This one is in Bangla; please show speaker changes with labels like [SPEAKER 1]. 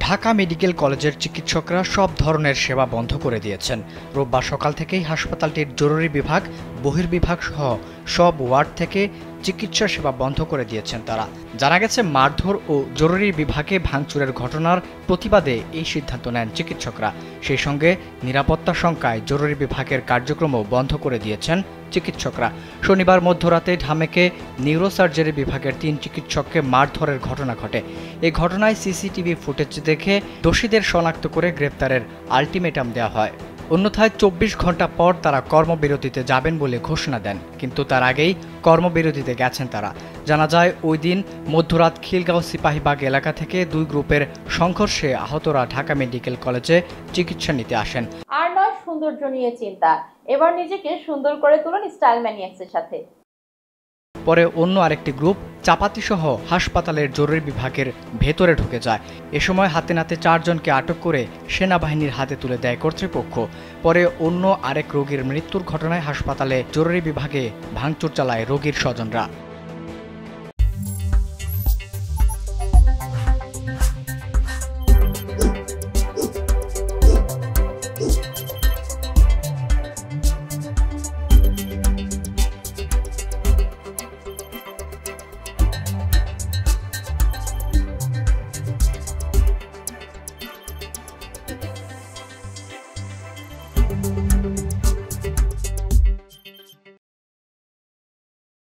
[SPEAKER 1] ঢাকা মেডিকেল কলেজের চিকিৎসকরা সব ধরনের সেবা বন্ধ করে দিয়েছেন। রোববার সকাল থেকেই হাসপাতালটির জরুরি বিভাগ, বহির্বিভাগ সহ সব ওয়ার্ড থেকে চিকিৎসা সেবা বন্ধ করে দিয়েছেন তারা। জানা গেছে, মারধর ও জরুরি বিভাগে ভাঙচুরের ঘটনার প্রতিবাদে এই সিদ্ধান্ত নেন চিকিৎসকরা। সেই সঙ্গে নিরাপত্তা শঙ্কায় জরুরি বিভাগের কার্যক্রমও বন্ধ করে দিয়েছেন চিকিৎসকরা। শনিবার মধ্যরাতে ঢামেকে নিউরোসার্জারি বিভাগের ৩ চিকিৎসককে মারধরের ঘটনা ঘটে। এই ঘটনায় সিসিটিভি ফুটেজ দেখে দোষীদের শনাক্ত করে গ্রেপ্তারের আলটিমেটাম দেওয়া হয়। অন্যথায় ২৪ ঘন্টা পর তারা কর্মবিরতিতে যাবেন বলে ঘোষণা দেন, কিন্তু তার আগেই কর্মবিরতিতে গেছেন তারা। জানা যায়, ওই দিন মধ্যরাত খিলগাঁও সিপাহীবাগ এলাকা থেকে ২ গ্রুপের সংঘর্ষে আহতরা ঢাকা মেডিকেল কলেজে চিকিৎসা নিতে আসেন।
[SPEAKER 2] আর নয় সৌন্দর্য নিয়ে চিন্তা, এবার নিজেকে সুন্দর করে তুলুন স্টাইল ম্যানিয়াক্সের সাথে।
[SPEAKER 1] পরে অন্য আরেকটি গ্রুপ চাপাতিসহ হাসপাতালের জরুরি বিভাগের ভেতরে ঢুকে যায়। এ সময় হাতে নাতে ৪ জনকে আটক করে সেনাবাহিনীর হাতে তুলে দেয় কর্তৃপক্ষ। পরে অন্য আরেক রোগীর মৃত্যুর ঘটনায় হাসপাতালে জরুরি বিভাগে ভাঙচুর চালায় রোগীর স্বজনরা।